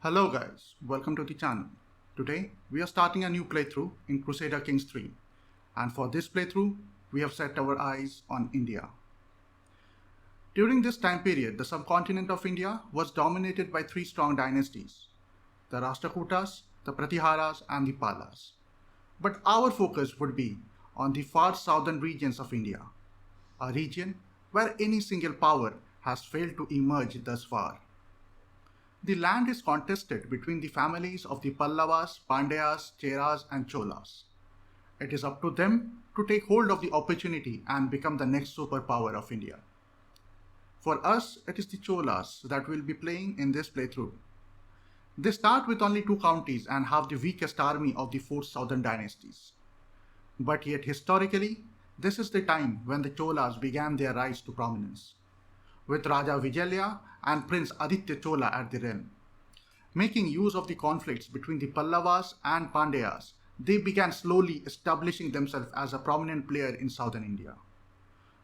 Hello guys, welcome to the channel. Today we are starting a new playthrough in Crusader Kings 3, and for this playthrough we have set our eyes on India. During this time period, the subcontinent of India was dominated by three strong dynasties, the Rashtrakutas, the Pratiharas and the Palas. But our focus would be on the far southern regions of India, a region where any single power has failed to emerge thus far. The land is contested between the families of the Pallavas, Pandyas, Cheras and Cholas. It is up to them to take hold of the opportunity and become the next superpower of India. For us, it is the Cholas that will be playing in this playthrough. They start with only 2 counties and have the weakest army of the 4 southern dynasties. But yet historically, this is the time when the Cholas began their rise to prominence, with Raja Vijaya and Prince Aditya Chola at the helm. Making use of the conflicts between the Pallavas and Pandyas, they began slowly establishing themselves as a prominent player in southern India.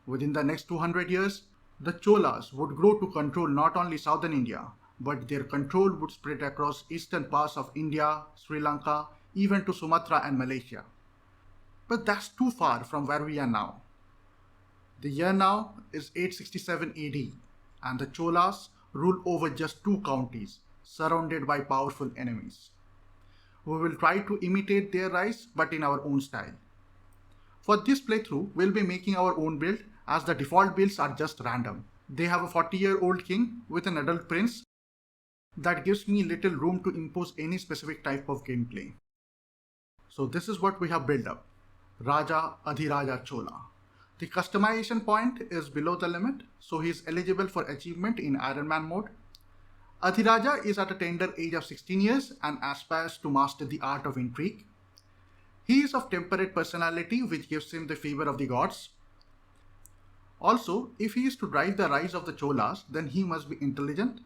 Within the next 200 years, the Cholas would grow to control not only southern India, but their control would spread across eastern parts of India, Sri Lanka, even to Sumatra and Malaysia. But that's too far from where we are now. The year now is 867 AD, and the Cholas rule over just 2 counties, surrounded by powerful enemies. We will try to imitate their rise, but in our own style. For this playthrough, we'll be making our own build, as the default builds are just random. They have a 40-year-old king with an adult prince. That gives me little room to impose any specific type of gameplay. So this is what we have built up. Raja Adhiraja Chola. The customization point is below the limit, so he is eligible for achievement in Iron Man mode. Adhiraja is at a tender age of 16 years and aspires to master the art of intrigue. He is of temperate personality, which gives him the favor of the gods. Also, if he is to drive the rise of the Cholas, then he must be intelligent.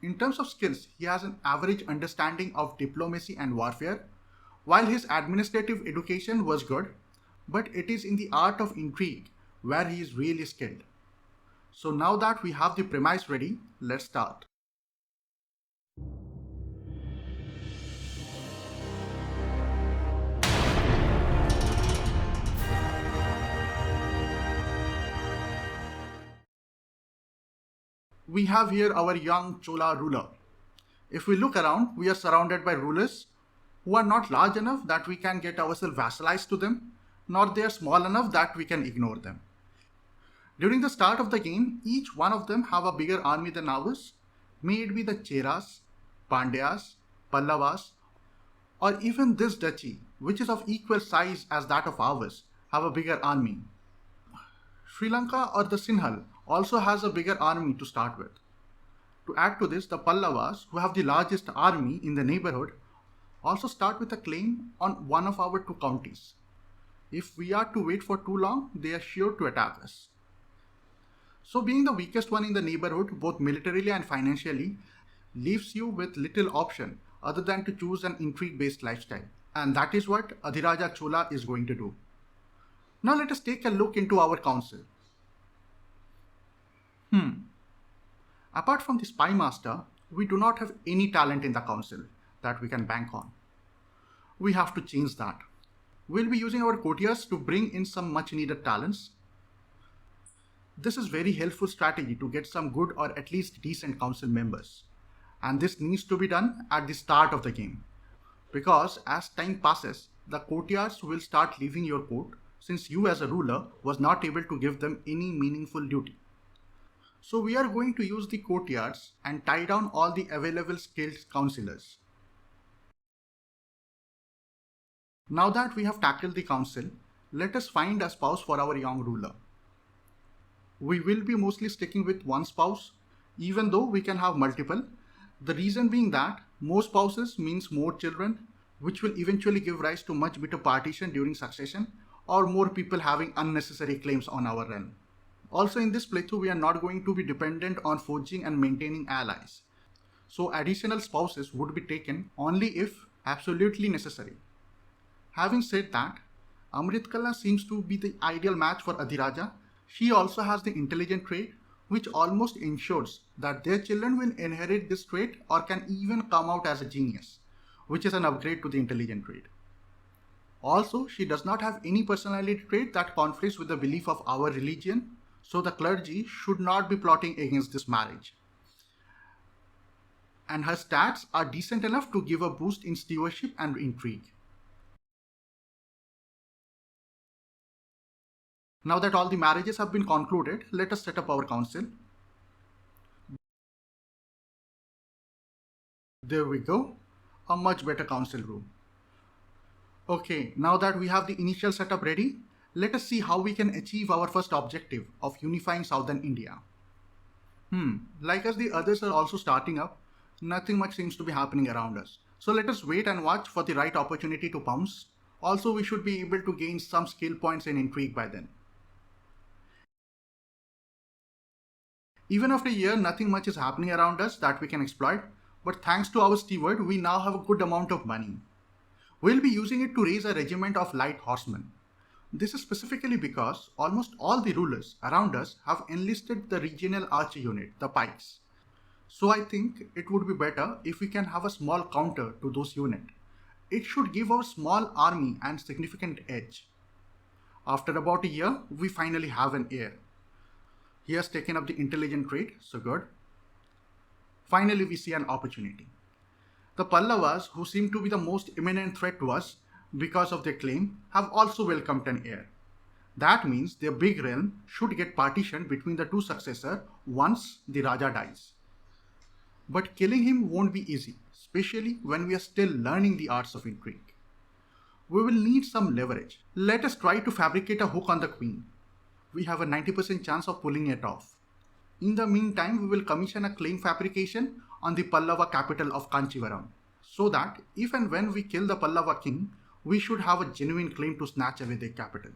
In terms of skills, he has an average understanding of diplomacy and warfare, while his administrative education was good, but it is in the art of intrigue where he is really skilled. So now that we have the premise ready, let's start. We have here our young Chola ruler. If we look around, we are surrounded by rulers who are not large enough that we can get ourselves vassalized to them, nor they are small enough that we can ignore them. During the start of the game, each one of them have a bigger army than ours, may it be the Cheras, Pandyas, Pallavas, or even this duchy, which is of equal size as that of ours, have a bigger army. Sri Lanka or the Sinhal also has a bigger army to start with. To add to this, the Pallavas, who have the largest army in the neighborhood, also start with a claim on one of our 2 counties. If we are to wait for too long, they are sure to attack us. So being the weakest one in the neighborhood, both militarily and financially, leaves you with little option other than to choose an intrigue-based lifestyle. And that is what Adhiraja Chola is going to do. Now let us take a look into our council. Apart from the spy master, we do not have any talent in the council that we can bank on. We have to change that. We'll be using our courtiers to bring in some much needed talents. This is very helpful strategy to get some good or at least decent council members. And this needs to be done at the start of the game. Because as time passes, the courtiers will start leaving your court, since you as a ruler was not able to give them any meaningful duty. So we are going to use the courtiers and tie down all the available skilled councillors. Now that we have tackled the council, let us find a spouse for our young ruler. We will be mostly sticking with 1 spouse, even though we can have multiple. The reason being that more spouses means more children, which will eventually give rise to much better partition during succession, or more people having unnecessary claims on our realm. Also in this playthrough, we are not going to be dependent on forging and maintaining allies. So additional spouses would be taken only if absolutely necessary. Having said that, Amritkala seems to be the ideal match for Adhiraja. She also has the intelligent trait, which almost ensures that their children will inherit this trait or can even come out as a genius, which is an upgrade to the intelligent trait. Also, she does not have any personality trait that conflicts with the belief of our religion, so the clergy should not be plotting against this marriage. And her stats are decent enough to give a boost in stewardship and intrigue. Now that all the marriages have been concluded, let us set up our council. There we go, a much better council room. Okay, now that we have the initial setup ready, let us see how we can achieve our first objective of unifying southern India. Like as the others are also starting up, nothing much seems to be happening around us. So let us wait and watch for the right opportunity to pounce. Also, we should be able to gain some skill points in intrigue by then. Even after a year, nothing much is happening around us that we can exploit, but thanks to our steward, we now have a good amount of money. We'll be using it to raise a regiment of light horsemen. This is specifically because almost all the rulers around us have enlisted the regional archer unit, the pikes. So I think it would be better if we can have a small counter to those units. It should give our small army an significant edge. After about a year, we finally have an heir. He has taken up the intelligent trait, so good. Finally, we see an opportunity. The Pallavas, who seem to be the most imminent threat to us because of their claim, have also welcomed an heir. That means their big realm should get partitioned between the two successors once the Raja dies. But killing him won't be easy, especially when we are still learning the arts of intrigue. We will need some leverage. Let us try to fabricate a hook on the queen. We have a 90% chance of pulling it off. In the meantime, we will commission a claim fabrication on the Pallava capital of Kanchivaram, so that if and when we kill the Pallava king, we should have a genuine claim to snatch away their capital.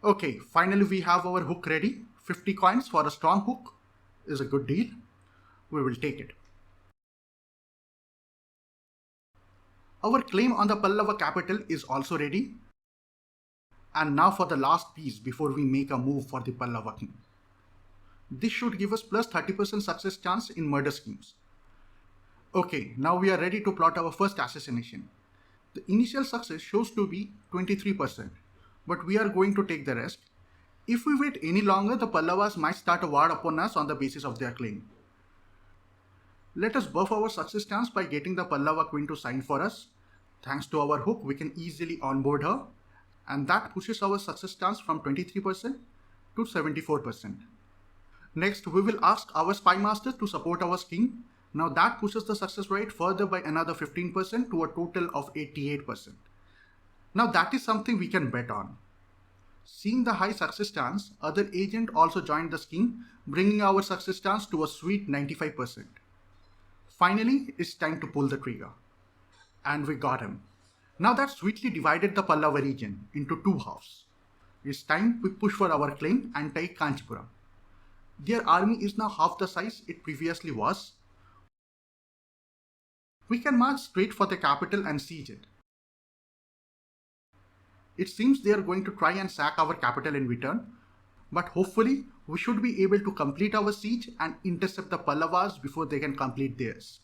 Okay, finally we have our hook ready. 50 coins for a strong hook is a good deal. We will take it. Our claim on the Pallava capital is also ready. And now for the last piece before we make a move for the Pallava king. This should give us plus 30% success chance in murder schemes. Okay, now we are ready to plot our first assassination. The initial success shows to be 23%, but we are going to take the rest. If we wait any longer, the Pallavas might start a war upon us on the basis of their claim. Let us buff our success chance by getting the Pallava queen to sign for us. Thanks to our hook, we can easily onboard her, and that pushes our success chance from 23% to 74%. Next, we will ask our spy master to support our king. Now that pushes the success rate further by another 15% to a total of 88%. Now that is something we can bet on. Seeing the high success chance, other agent also joined the scheme, bringing our success chance to a sweet 95%. Finally, it's time to pull the trigger. And we got him. Now that sweetly divided the Pallava region into two halves. It's time we push for our claim and take Kanchipuram. Their army is now half the size it previously was. We can march straight for the capital and siege it. It seems they are going to try and sack our capital in return, but hopefully we should be able to complete our siege and intercept the Pallavas before they can complete theirs.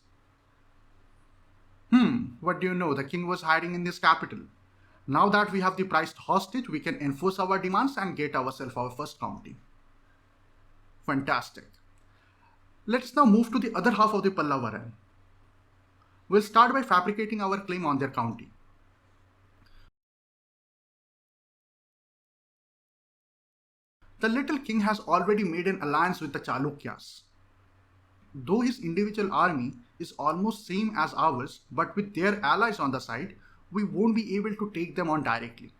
What do you know? The king was hiding in this capital. Now that we have the prized hostage, we can enforce our demands and get ourselves our first county. Fantastic. Let's now move to the other half of the Pallava realm. We'll start by fabricating our claim on their county. The little king has already made an alliance with the Chalukyas. Though his individual army is almost same as ours, but with their allies on the side, we won't be able to take them on directly.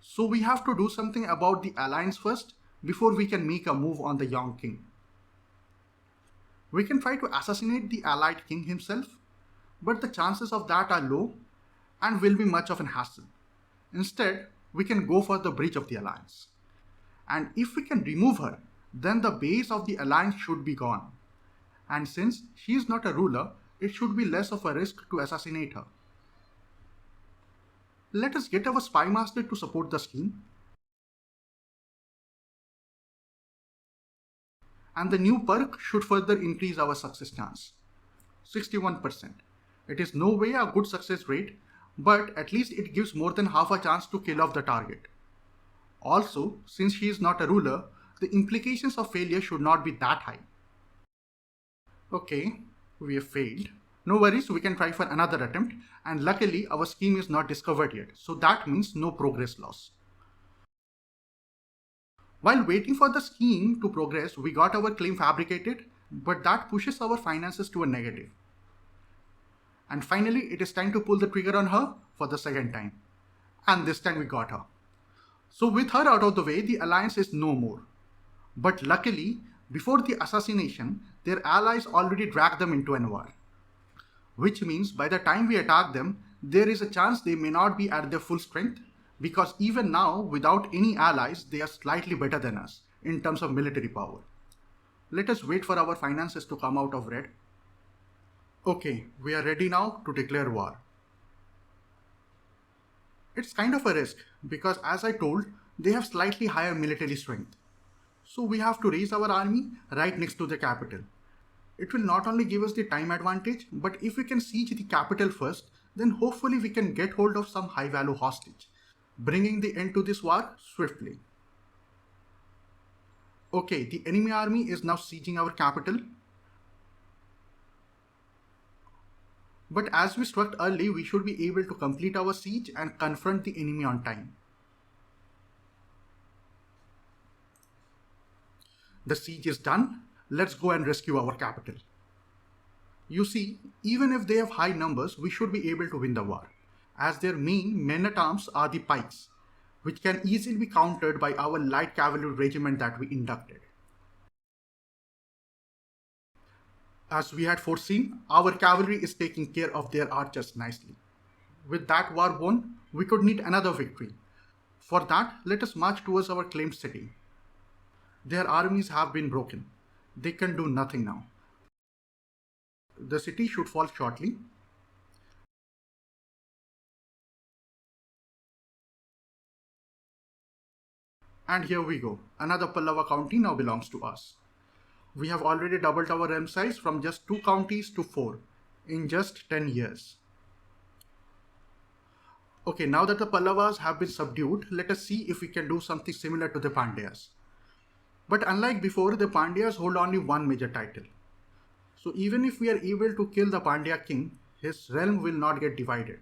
So we have to do something about the alliance first before we can make a move on the young king. We can try to assassinate the allied king himself, but the chances of that are low and will be much of an hassle. Instead, we can go for the breach of the alliance. And if we can remove her, then the base of the alliance should be gone. And since she is not a ruler, it should be less of a risk to assassinate her. Let us get our spy master to support the scheme. and the new perk should further increase our success chance. 61%. It is no way a good success rate, but at least it gives more than half a chance to kill off the target. Also, since she is not a ruler, the implications of failure should not be that high. Okay, we have failed. No worries, we can try for another attempt, and luckily our scheme is not discovered yet, so that means no progress loss. While waiting for the scheme to progress, we got our claim fabricated, but that pushes our finances to a negative. And finally, it is time to pull the trigger on her for the second time. And this time we got her. So with her out of the way, the alliance is no more. But luckily, before the assassination, their allies already dragged them into an war. Which means by the time we attack them, there is a chance they may not be at their full strength, because even now, without any allies, they are slightly better than us in terms of military power. Let us wait for our finances to come out of red. Okay, we are ready now to declare war. It's kind of a risk because, as I told, they have slightly higher military strength. So we have to raise our army right next to the capital. It will not only give us the time advantage, but if we can siege the capital first, then hopefully we can get hold of some high value hostage, bringing the end to this war swiftly. Okay, the enemy army is now sieging our capital. But as we struck early, we should be able to complete our siege and confront the enemy on time. The siege is done. Let's go and rescue our capital. You see, even if they have high numbers, we should be able to win the war, as their main men-at-arms are the pikes, which can easily be countered by our light cavalry regiment that we inducted. As we had foreseen, our cavalry is taking care of their archers nicely. With that war won, we could need another victory. For that, let us march towards our claimed city. Their armies have been broken. They can do nothing now. The city should fall shortly. And here we go. Another Pallava county now belongs to us. We have already doubled our realm size from just 2 counties to 4 in just 10 years. Okay, now that the Pallavas have been subdued, let us see if we can do something similar to the Pandyas. But unlike before, the Pandyas hold only one major title. So even if we are able to kill the Pandya king, his realm will not get divided.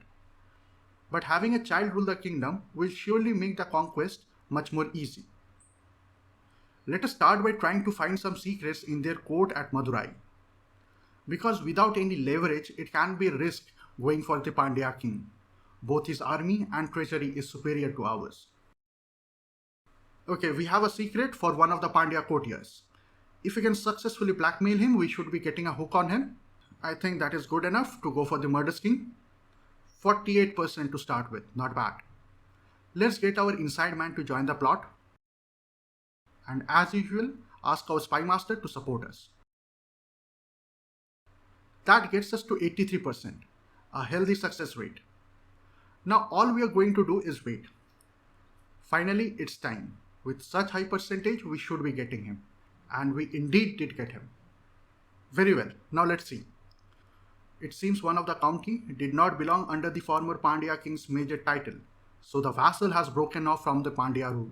But having a child rule the kingdom will surely make the conquest much more easy. Let us start by trying to find some secrets in their court at Madurai. Because without any leverage, it can be a risk going for the Pandya king. Both his army and treasury is superior to ours. Okay, we have a secret for one of the Pandya courtiers. If we can successfully blackmail him, we should be getting a hook on him. I think that is good enough to go for the murder scheme. 48% to start with, not bad. Let's get our inside man to join the plot. And as usual, ask our spy master to support us. That gets us to 83%, a healthy success rate. Now all we are going to do is wait. Finally, it's time. With such high percentage, we should be getting him. And we indeed did get him. Very well, now let's see. It seems one of the county did not belong under the former Pandya king's major title, so the vassal has broken off from the Pandya rule.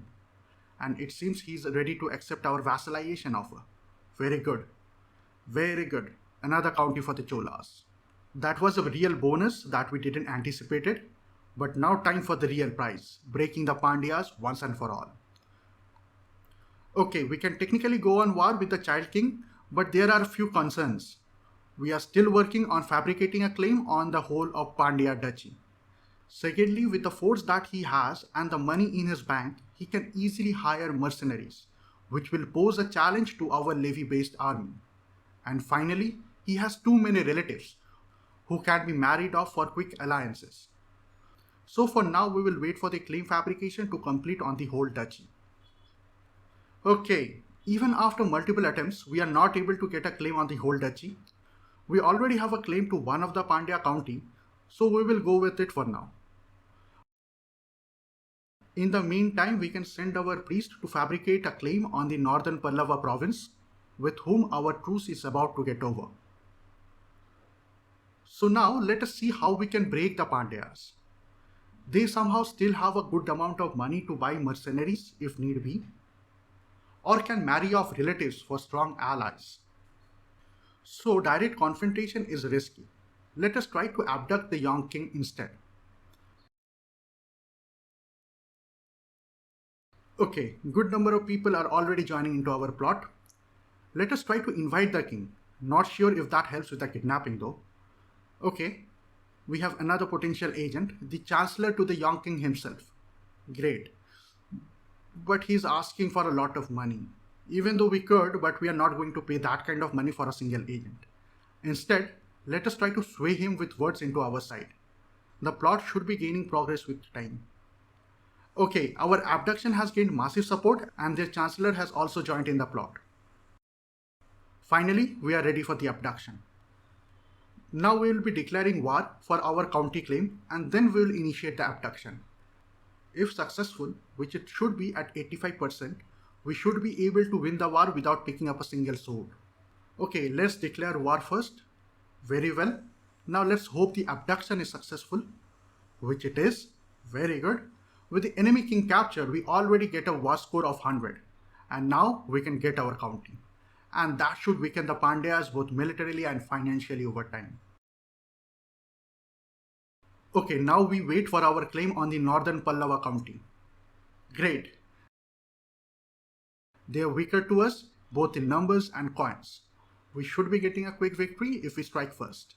And it seems he is ready to accept our vassalization offer. Very good. Very good. Another county for the Cholas. That was a real bonus that we didn't anticipate it. But now time for the real prize, breaking the Pandyas once and for all. Okay, we can technically go on war with the child king, but there are a few concerns. We are still working on fabricating a claim on the whole of Pandya duchy. Secondly, with the force that he has and the money in his bank, he can easily hire mercenaries, which will pose a challenge to our levy-based army. And finally, he has too many relatives who can be married off for quick alliances. So for now, we will wait for the claim fabrication to complete on the whole duchy. Okay, even after multiple attempts, we are not able to get a claim on the whole duchy. We already have a claim to one of the Pandya county, so we will go with it for now. In the meantime, we can send our priest to fabricate a claim on the northern Pallava province, with whom our truce is about to get over. So now let us see how we can break the Pandyas. They somehow still have a good amount of money to buy mercenaries if need be, or can marry off relatives for strong allies. So direct confrontation is risky. Let us try to abduct the young king instead. Okay, good number of people are already joining into our plot. Let us try to invite the king. Not sure if that helps with the kidnapping though. Okay, we have another potential agent, the chancellor to the young king himself. Great. But he's asking for a lot of money. Even though we could, but we are not going to pay that kind of money for a single agent. Instead, let us try to sway him with words into our side. The plot should be gaining progress with time. Okay, our abduction has gained massive support and their chancellor has also joined in the plot. Finally, we are ready for the abduction. Now we will be declaring war for our county claim and then we will initiate the abduction. If successful, which it should be at 85%, we should be able to win the war without picking up a single sword. Okay, let's declare war first. Very well. Now let's hope the abduction is successful, which it is. Very good. With the enemy king captured, we already get a war score of 100. And now we can get our county. And that should weaken the Pandyas both militarily and financially over time. Okay, now we wait for our claim on the northern Pallava county. Great. They are weaker to us, both in numbers and coins. We should be getting a quick victory if we strike first.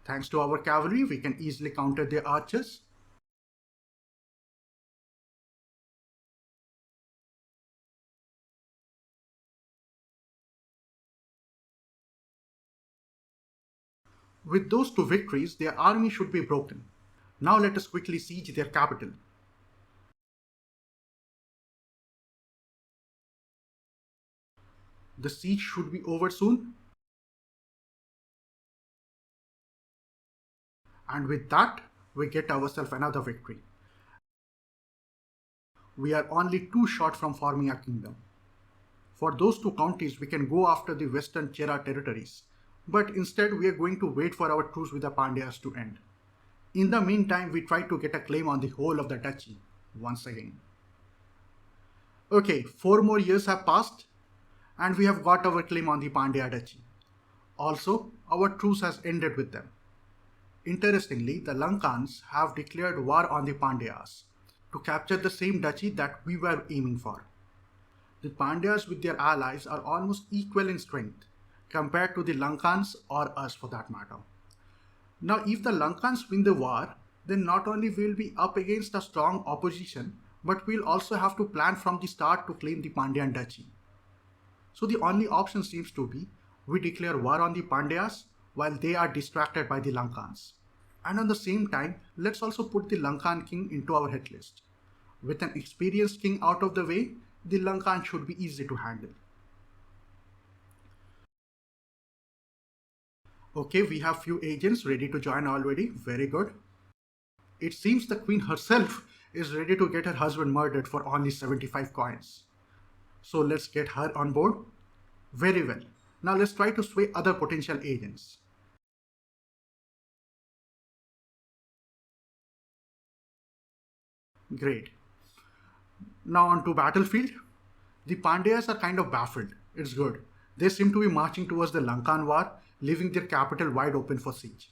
Thanks to our cavalry, we can easily counter their archers. With those two victories, their army should be broken. Now let us quickly siege their capital. The siege should be over soon. And with that, we get ourselves another victory. We are only too short from forming a kingdom. For those two counties, we can go after the western Chera territories. But instead, we are going to wait for our truce with the Pandyas to end. In the meantime, we try to get a claim on the whole of the duchy once again. Okay, 4 more years have passed and we have got our claim on the Pandya duchy. Also, our truce has ended with them. Interestingly, the Lankans have declared war on the Pandyas to capture the same duchy that we were aiming for. The Pandyas with their allies are almost equal in strength compared to the Lankans or us for that matter. Now, if the Lankans win the war, then not only will we be up against a strong opposition, but we'll also have to plan from the start to claim the Pandyan duchy. So the only option seems to be we declare war on the Pandyas while they are distracted by the Lankans. And at the same time, let's also put the Lankan king into our hit list. With an experienced king out of the way, the Lankan should be easy to handle. Okay, we have few agents ready to join already. Very good. It seems the queen herself is ready to get her husband murdered for only 75 coins. So let's get her on board. Very well. Now let's try to sway other potential agents. Great. Now on to battlefield. The Pandyas are kind of baffled. It's good. They seem to be marching towards the Lankan war, leaving their capital wide open for siege.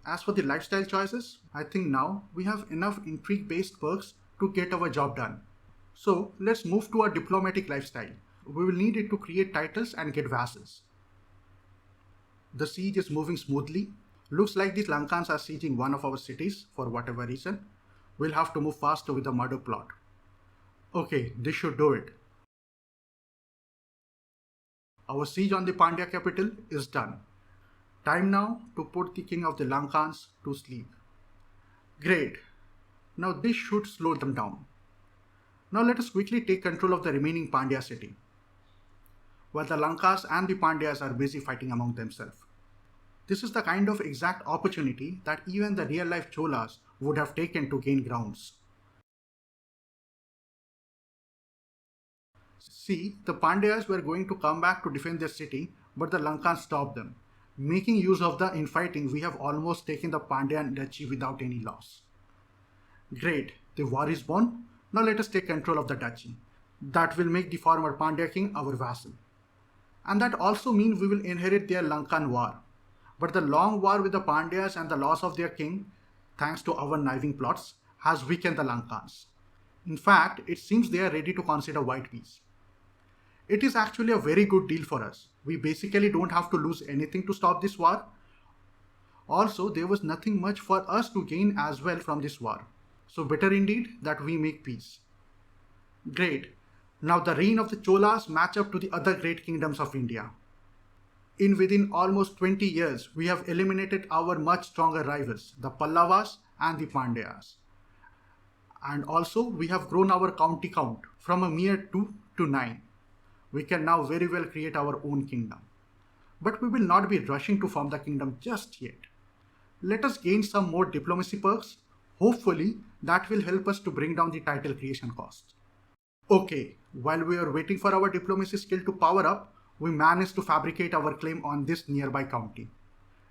As for the lifestyle choices, I think now we have enough intrigue-based perks to get our job done. So let's move to a diplomatic lifestyle. We will need it to create titles and get vassals. The siege is moving smoothly. Looks like the Lankans are sieging one of our cities for whatever reason. We'll have to move faster with the murder plot. Okay, this should do it. Our siege on the Pandya capital is done. Time now to put the king of the Lankans to sleep. Great. Now this should slow them down. Now let us quickly take control of the remaining Pandya city, while the Lankas and the Pandyas are busy fighting among themselves. This is the kind of exact opportunity that even the real-life Cholas would have taken to gain grounds. See, the Pandyas were going to come back to defend their city, but the Lankans stopped them. Making use of the infighting, we have almost taken the Pandyan duchy without any loss. Great, the war is won. Now let us take control of the duchy. That will make the former Pandya king our vassal. And that also means we will inherit their Lankan war. But the long war with the Pandyas and the loss of their king, thanks to our kniving plots, has weakened the Lankans. In fact, it seems they are ready to consider white peace. It is actually a very good deal for us. We basically don't have to lose anything to stop this war. Also, there was nothing much for us to gain as well from this war. So better indeed that we make peace. Great. Now the reign of the Cholas match up to the other great kingdoms of India. Within almost 20 years, we have eliminated our much stronger rivals, the Pallavas and the Pandyas. And also, we have grown our county count from a mere 2 to 9. We can now very well create our own kingdom. But we will not be rushing to form the kingdom just yet. Let us gain some more diplomacy perks. Hopefully, that will help us to bring down the title creation cost. Okay, while we are waiting for our diplomacy skill to power up, we managed to fabricate our claim on this nearby county.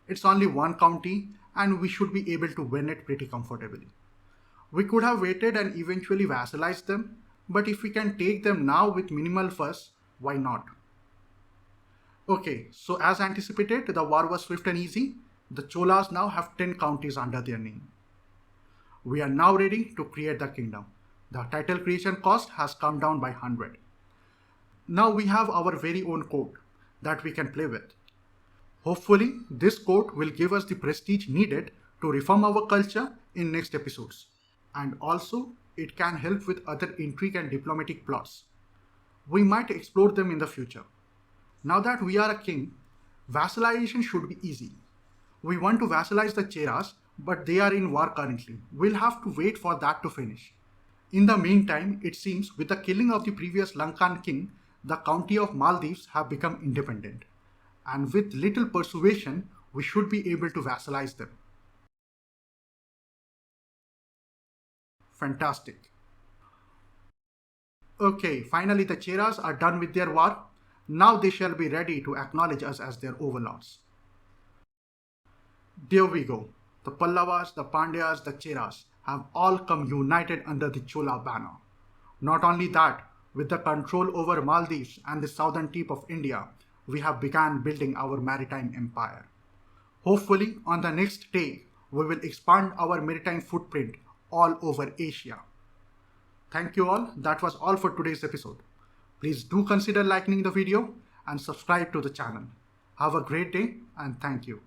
It's only one county and we should be able to win it pretty comfortably. We could have waited and eventually vassalized them, but if we can take them now with minimal fuss, why not? Okay, so as anticipated, the war was swift and easy. The Cholas now have 10 counties under their name. We are now ready to create the kingdom. The title creation cost has come down by 100. Now we have our very own court that we can play with. Hopefully, this court will give us the prestige needed to reform our culture in next episodes. And also, it can help with other intrigue and diplomatic plots. We might explore them in the future. Now that we are a king, vassalization should be easy. We want to vassalize the Cheras, but they are in war currently. We'll have to wait for that to finish. In the meantime, it seems with the killing of the previous Lankan king, the county of Maldives have become independent. And with little persuasion, we should be able to vassalize them. Fantastic. Okay, finally the Cheras are done with their war. Now they shall be ready to acknowledge us as their overlords. There we go. The Pallavas, the Pandyas, the Cheras have all come united under the Chola banner. Not only that, with the control over Maldives and the southern tip of India, we have begun building our maritime empire. Hopefully, on the next day, we will expand our maritime footprint all over Asia. Thank you all. That was all for today's episode. Please do consider liking the video and subscribe to the channel. Have a great day and thank you.